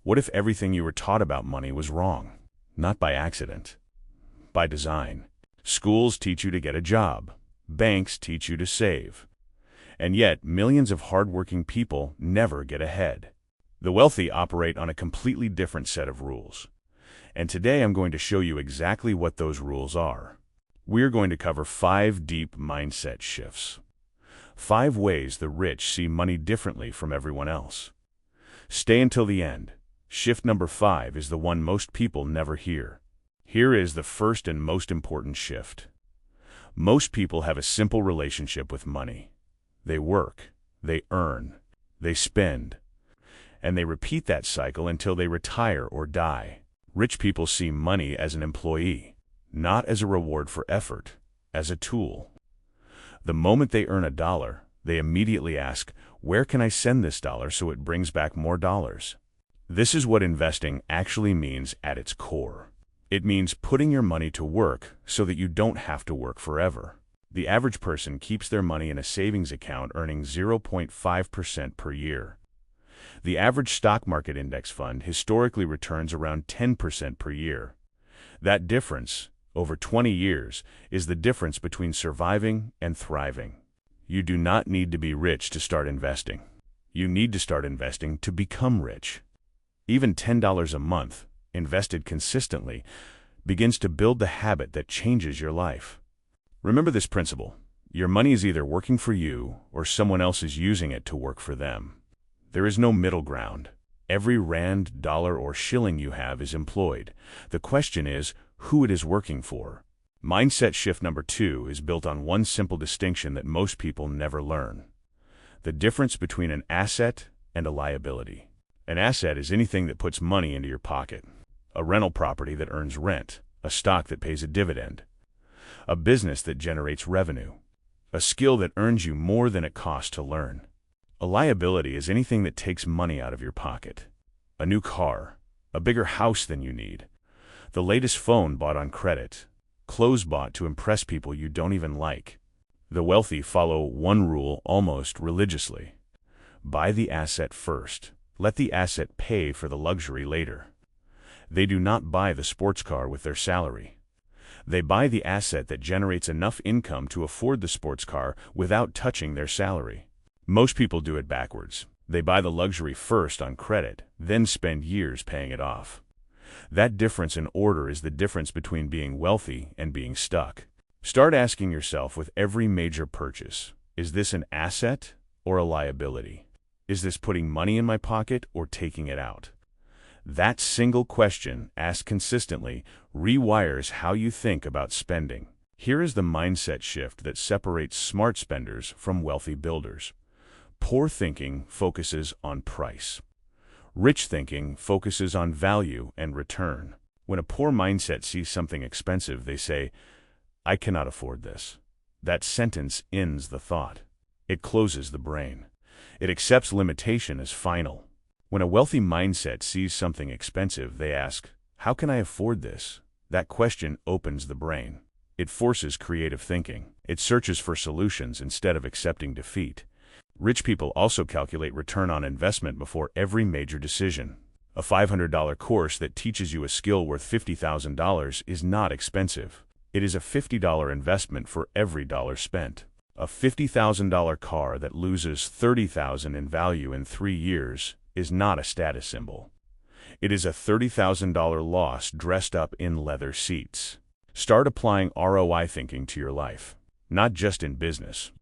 What if everything you were taught about money was wrong? Not by accident, by design. Schools teach you to get a job. Banks teach you to save. And yet, millions of hardworking people never get ahead. The wealthy operate on a completely different set of rules. And today I'm going to show you exactly what those rules are. We're going to cover 5 deep mindset shifts. 5 ways the rich see money differently from everyone else. Stay until the end. Shift number 5 is the one most people never hear. Here is the first and most important shift. Most people have a simple relationship with money. They work, they earn, they spend, and they repeat that cycle until they retire or die. Rich people see money as an employee, not as a reward for effort, as a tool. The moment they earn $1, they immediately ask, where can I send this dollar so it brings back more dollars? This is what investing actually means at its core. It means putting your money to work so that you don't have to work forever. The average person keeps their money in a savings account earning 0.5% per year. The average stock market index fund historically returns around 10% per year. That difference, over 20 years, is the difference between surviving and thriving. You do not need to be rich to start investing. You need to start investing to become rich. Even $10 a month, invested consistently, begins to build the habit that changes your life. Remember this principle. Your money is either working for you or someone else is using it to work for them. There is no middle ground. Every rand, dollar, or shilling you have is employed. The question is who it is working for. Mindset shift number 2 is built on one simple distinction that most people never learn. The difference between an asset and a liability. An asset is anything that puts money into your pocket. A rental property that earns rent. A stock that pays a dividend. A business that generates revenue. A skill that earns you more than it costs to learn. A liability is anything that takes money out of your pocket. A new car. A bigger house than you need. The latest phone bought on credit. Clothes bought to impress people you don't even like. The wealthy follow one rule almost religiously. Buy the asset first. Let the asset pay for the luxury later. They do not buy the sports car with their salary. They buy the asset that generates enough income to afford the sports car without touching their salary. Most people do it backwards. They buy the luxury first on credit, then spend years paying it off. That difference in order is the difference between being wealthy and being stuck. Start asking yourself with every major purchase, is this an asset or a liability? Is this putting money in my pocket or taking it out? That single question, asked consistently, rewires how you think about spending. Here is the mindset shift that separates smart spenders from wealthy builders. Poor thinking focuses on price. Rich thinking focuses on value and return. When a poor mindset sees something expensive, they say, I cannot afford this. That sentence ends the thought. It closes the brain. It accepts limitation as final. When a wealthy mindset sees something expensive, they ask, how can I afford this? That question opens the brain. It forces creative thinking. It searches for solutions instead of accepting defeat. Rich people also calculate return on investment before every major decision. A $500 course that teaches you a skill worth $50,000 is not expensive. It is a $50 investment for every dollar spent. A $50,000 car that loses $30,000 in value in 3 years is not a status symbol. It is a $30,000 loss dressed up in leather seats. Start applying ROI thinking to your life, not just in business.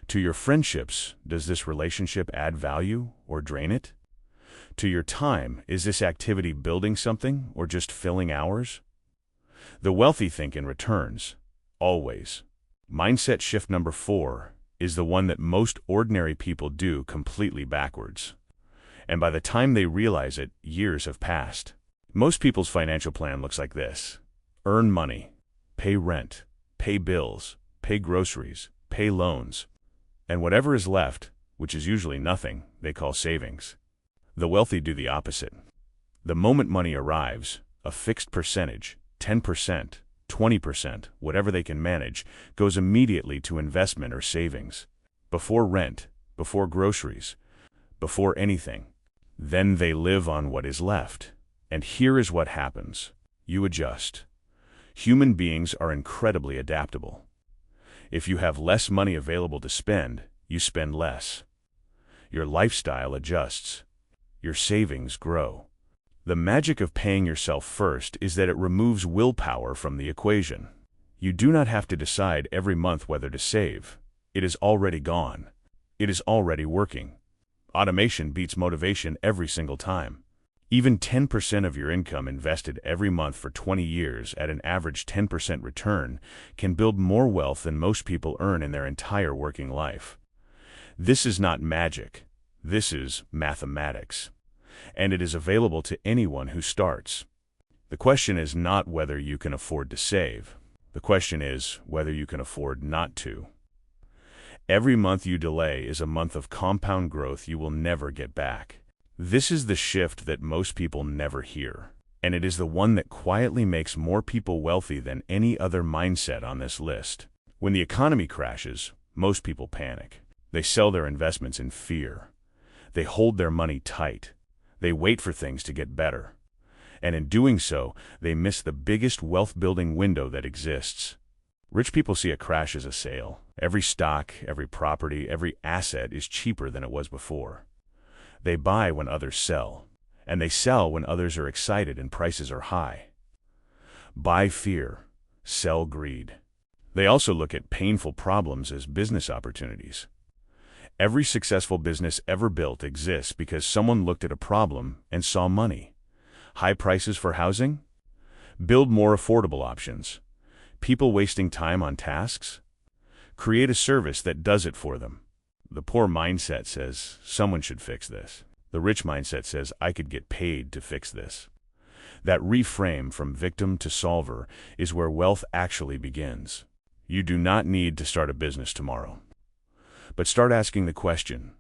To your friendships, does this relationship add value or drain it? To your time, is this activity building something or just filling hours? The wealthy think in returns, always. Mindset shift number 4 is the one that most ordinary people do completely backwards. And by the time they realize it, years have passed. Most people's financial plan looks like this. Earn money, pay rent, pay bills, pay groceries, pay loans, and whatever is left, which is usually nothing, they call savings. The wealthy do the opposite. The moment money arrives, a fixed percentage, 10%, 20%, whatever they can manage, goes immediately to investment or savings. Before rent, before groceries, before anything. Then they live on what is left. And here is what happens. You adjust. Human beings are incredibly adaptable. If you have less money available to spend, you spend less. Your lifestyle adjusts. Your savings grow. The magic of paying yourself first is that it removes willpower from the equation. You do not have to decide every month whether to save. It is already gone. It is already working. Automation beats motivation every single time. Even 10% of your income invested every month for 20 years at an average 10% return can build more wealth than most people earn in their entire working life. This is not magic. This is mathematics. And it is available to anyone who starts. The question is not whether you can afford to save. The question is whether you can afford not to. Every month you delay is a month of compound growth you will never get back. This is the shift that most people never hear, and it is the one that quietly makes more people wealthy than any other mindset on this list. When the economy crashes, most people panic. They sell their investments in fear. They hold their money tight. They wait for things to get better. And in doing so, they miss the biggest wealth-building window that exists. Rich people see a crash as a sale. Every stock, every property, every asset is cheaper than it was before. They buy when others sell, and they sell when others are excited and prices are high. Buy fear, sell greed. They also look at painful problems as business opportunities. Every successful business ever built exists because someone looked at a problem and saw money. High prices for housing? Build more affordable options. People wasting time on tasks? Create a service that does it for them. The poor mindset says, someone should fix this. The rich mindset says, I could get paid to fix this. That reframe from victim to solver is where wealth actually begins. You do not need to start a business tomorrow. But start asking the question,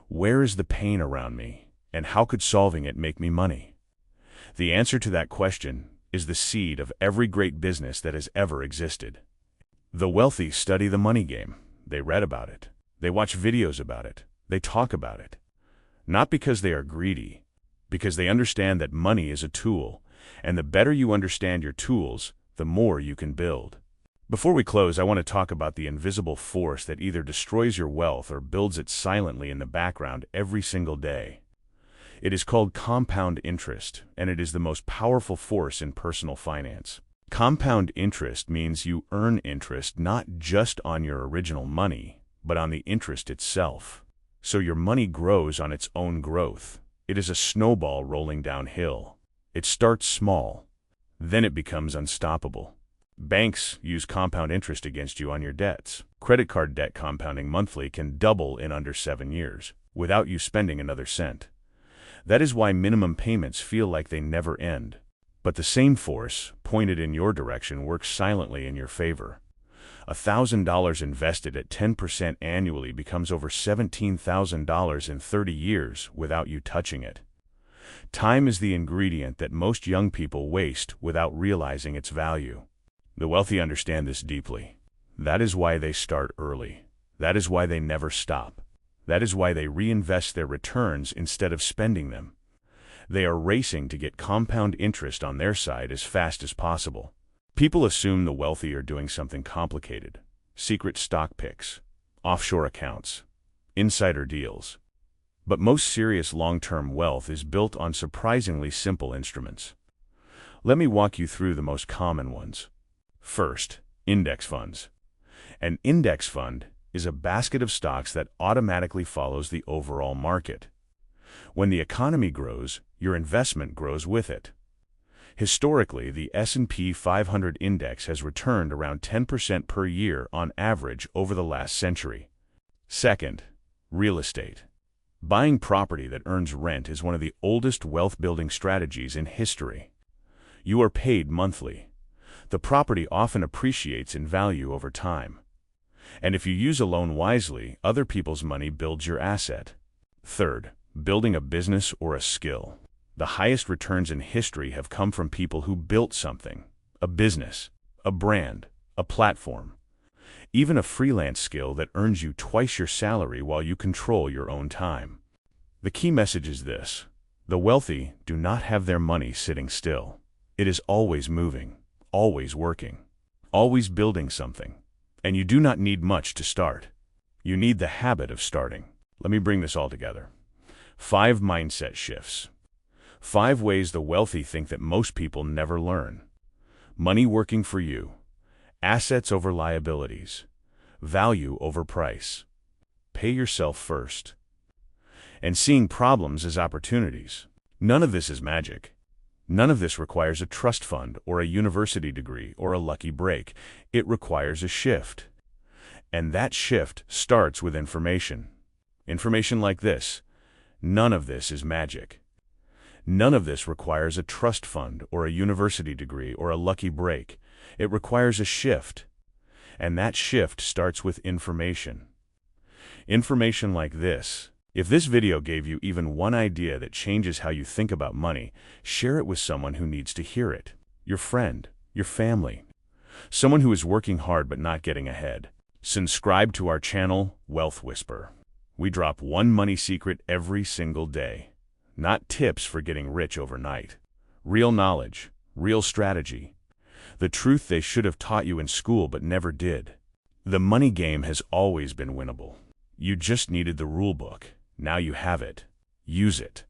where is the pain around me, and how could solving it make me money? The answer to that question is the seed of every great business that has ever existed. The wealthy study the money game. They read about it. They watch videos about it. They talk about it. Not because they are greedy, because they understand that money is a tool, and the better you understand your tools, the more you can build. Before we close, I want to talk about the invisible force that either destroys your wealth or builds it silently in the background every single day. It is called compound interest, and it is the most powerful force in personal finance. Compound interest means you earn interest not just on your original money, but on the interest itself. So your money grows on its own growth. It is a snowball rolling downhill. It starts small, then it becomes unstoppable. Banks use compound interest against you on your debts. Credit card debt compounding monthly can double in under 7 years, without you spending another cent. That is why minimum payments feel like they never end. But the same force, pointed in your direction, works silently in your favor. $1,000 invested at 10% annually becomes over $17,000 in 30 years without you touching it. Time is the ingredient that most young people waste without realizing its value. The wealthy understand this deeply. That is why they start early. That is why they never stop. That is why they reinvest their returns instead of spending them. They are racing to get compound interest on their side as fast as possible. People assume the wealthy are doing something complicated. Secret stock picks, offshore accounts, insider deals. But most serious long-term wealth is built on surprisingly simple instruments. Let me walk you through the most common ones. First, index funds. An index fund is a basket of stocks that automatically follows the overall market. When the economy grows, your investment grows with it. Historically, the S&P 500 index has returned around 10% per year on average over the last century. Second, real estate. Buying property that earns rent is one of the oldest wealth-building strategies in history. You are paid monthly. The property often appreciates in value over time. And if you use a loan wisely, other people's money builds your asset. Third, building a business or a skill. The highest returns in history have come from people who built something, a business, a brand, a platform, even a freelance skill that earns you twice your salary while you control your own time. The key message is this: The wealthy do not have their money sitting still. It is always moving, always working, always building something. And you do not need much to start. You need the habit of starting. Let me bring this all together. 5 mindset shifts. 5 ways the wealthy think that most people never learn. Money working for you. Assets over liabilities. Value over price. Pay yourself first. And seeing problems as opportunities. None of this is magic. None of this requires a trust fund or a university degree or a lucky break. It requires a shift. And that shift starts with information. Information like this. None of this is magic. None of this requires a trust fund or a university degree or a lucky break. It requires a shift. And that shift starts with information. Information like this. If this video gave you even one idea that changes how you think about money, share it with someone who needs to hear it. Your friend, your family, someone who is working hard but not getting ahead. Subscribe to our channel, WealthWhisper. We drop one money secret every single day. Not tips for getting rich overnight. Real knowledge, real strategy. The truth they should have taught you in school but never did. The money game has always been winnable. You just needed the rule book. Now you have it. Use it.